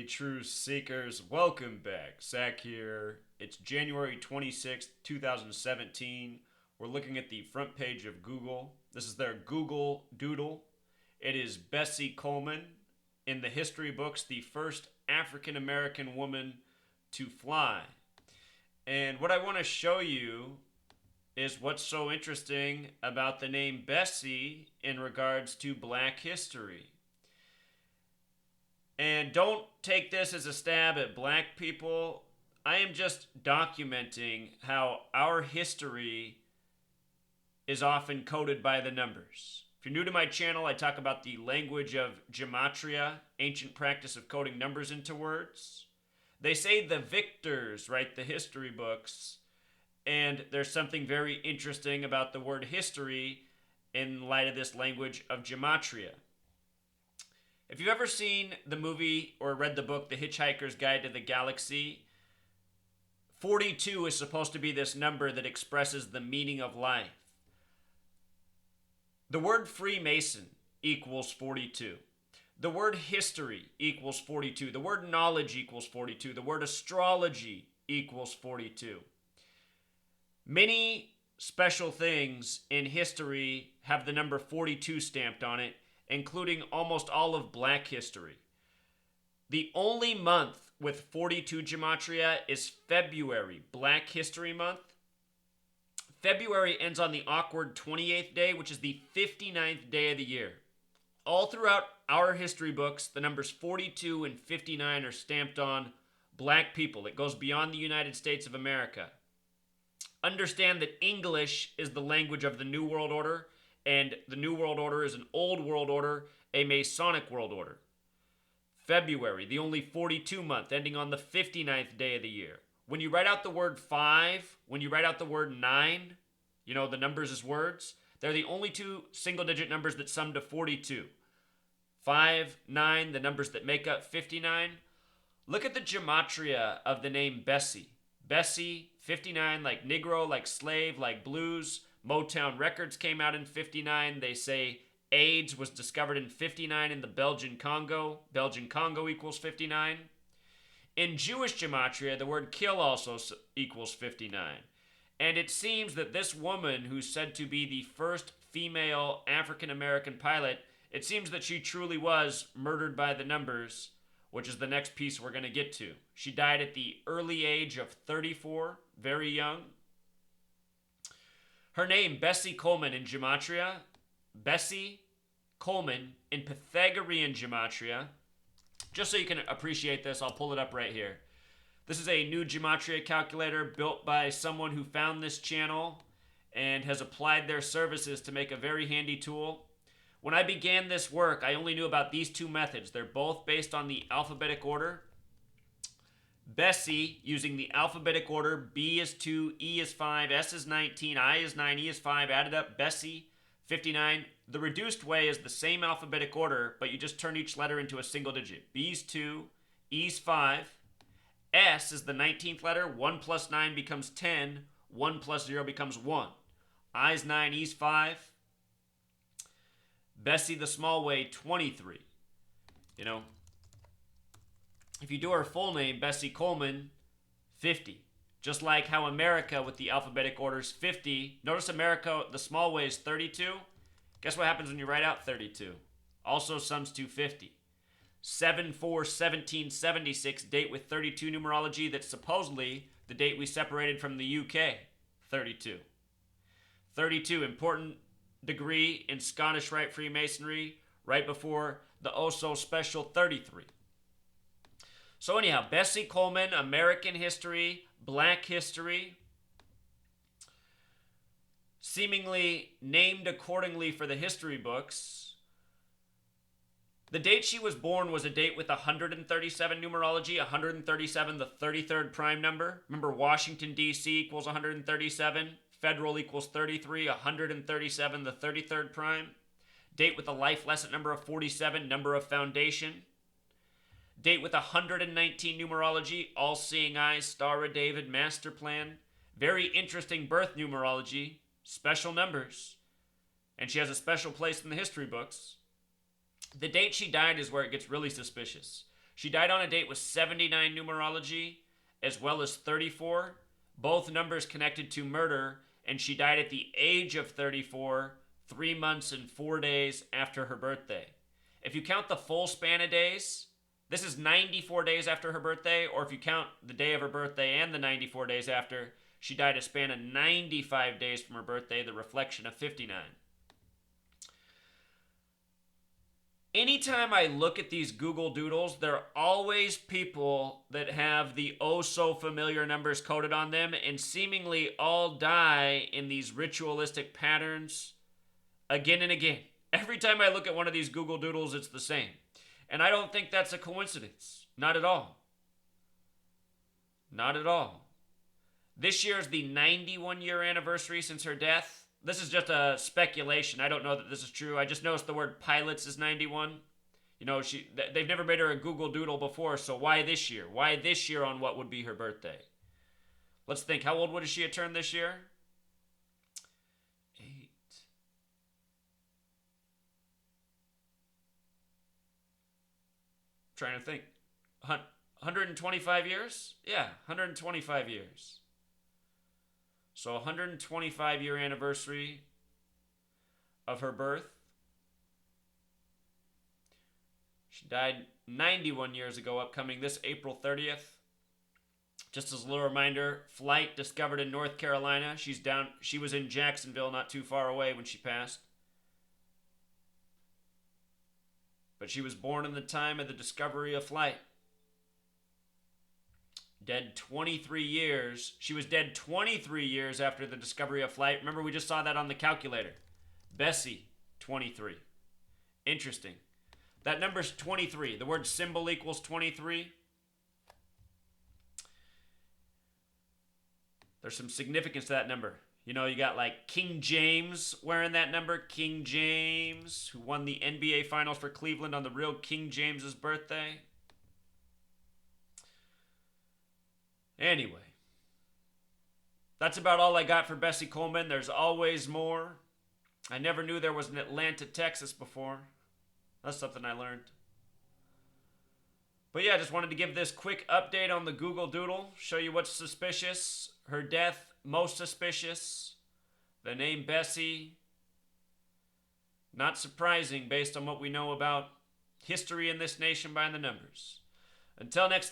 Truth Seekers. Welcome back. Zach here. It's January 26th, 2017. We're looking at the front page of Google. This is their Google Doodle. It is Bessie Coleman, in the history books, the first African American woman to fly. And what I want to show you is what's so interesting about the name Bessie in regards to Black history. And don't take this as a stab at black people. I am just documenting how our history is often coded by the numbers. If you're new to my channel, I talk about the language of gematria, ancient practice of coding numbers into words. They say the victors write the history books, and there's something very interesting about the word history in light of this language of gematria. If you've ever seen the movie or read the book, The Hitchhiker's Guide to the Galaxy, 42 is supposed to be this number that expresses the meaning of life. The word Freemason equals 42. The word history equals 42. The word knowledge equals 42. The word astrology equals 42. Many special things in history have the number 42 stamped on it, including almost all of Black history. The only month with 42 gematria is February, Black History Month. February ends on the awkward 28th day, which is the 59th day of the year. All throughout our history books, the numbers 42 and 59 are stamped on Black people. It goes beyond the United States of America. Understand that English is the language of the New World Order, and the New World Order is an old world order, a Masonic world order. February, the only 42 month, ending on the 59th day of the year. When you write out the word 5, when you write out the word 9, you know, the numbers as words, they're the only two single-digit numbers that sum to 42. 5, 9, the numbers that make up 59. Look at the gematria of the name Bessie. Bessie, 59, like Negro, like slave, like blues. Motown Records came out in 59. They say AIDS was discovered in 59 in the Belgian Congo. Belgian Congo equals 59. In Jewish gematria, the word kill also equals 59. And it seems that this woman, who's said to be the first female African-American pilot, it seems that she truly was murdered by the numbers, which is the next piece we're going to get to. She died at the early age of 34, very young. Her name, Bessie Coleman in gematria, Bessie Coleman in Pythagorean gematria. Just so you can appreciate this, I'll pull it up right here. This is a new gematria calculator built by someone who found this channel and has applied their services to make a very handy tool. When I began this work, I only knew about these two methods. They're both based on the alphabetic order. Bessie, using the alphabetic order, B is 2, E is 5, S is 19, I is 9, E is 5, added up, Bessie, 59. The reduced way is the same alphabetic order, but you just turn each letter into a single digit. B's 2, E's 5, S is the 19th letter, 1 plus 9 becomes 10, 1 plus 0 becomes 1. I's 9, E's 5. Bessie the small way, 23. You know, if you do her full name, Bessie Coleman, 50. Just like how America with the alphabetic order is 50. Notice America, the small way is 32. Guess what happens when you write out 32? Also sums to 50. 7/4/1776, date with 32 numerology. That's supposedly the date we separated from the UK, 32. 32, important degree in Scottish Rite Freemasonry, right before the oh-so special 33. So anyhow, Bessie Coleman, American history, Black history, seemingly named accordingly for the history books. The date she was born was a date with 137 numerology, 137 the 33rd prime number. Remember, Washington, D.C. equals 137, federal equals 33, 137 the 33rd prime. Date with a life lesson number of 47, number of foundation. Date with 119 numerology, all-seeing eyes, Star of David, master plan. Very interesting birth numerology, special numbers. And she has a special place in the history books. The date she died is where it gets really suspicious. She died on a date with 79 numerology, as well as 34, both numbers connected to murder, and she died at the age of 34, 3 months and 4 days after her birthday. If you count the full span of days, this is 94 days after her birthday, or if you count the day of her birthday and the 94 days after, she died a span of 95 days from her birthday, the reflection of 59. Anytime I look at these Google Doodles, there are always people that have the oh so familiar numbers coded on them and seemingly all die in these ritualistic patterns again and again. Every time I look at one of these Google Doodles, it's the same. And I don't think that's a coincidence. Not at all. Not at all. This year is the 91-year anniversary since her death. This is just a speculation. I don't know that this is true. I just noticed the word pilots is 91. You know, they've never made her a Google Doodle before, so why this year? Why this year on what would be her birthday? Let's think. How old would she have turned this year? 8. Trying to think. 125 years? Yeah, 125 years. So 125-year anniversary of her birth. She died 91 years ago, upcoming this April 30th. Just as a little reminder, flight discovered in North Carolina. She was in Jacksonville, not too far away when she passed. But she was born in the time of the discovery of flight. Dead 23 years. She was dead 23 years after the discovery of flight. Remember, we just saw that on the calculator. Bessie, 23. Interesting. That number's 23. The word symbol equals 23. There's some significance to that number. You know, you got like King James wearing that number. King James, who won the NBA Finals for Cleveland on the real King James's birthday. Anyway, that's about all I got for Bessie Coleman. There's always more. I never knew there was an Atlanta, Texas before. That's something I learned. But yeah, I just wanted to give this quick update on the Google Doodle. Show you what's suspicious. Her death, most suspicious. The name Bessie, not surprising based on what we know about history in this nation by the numbers. Until next time.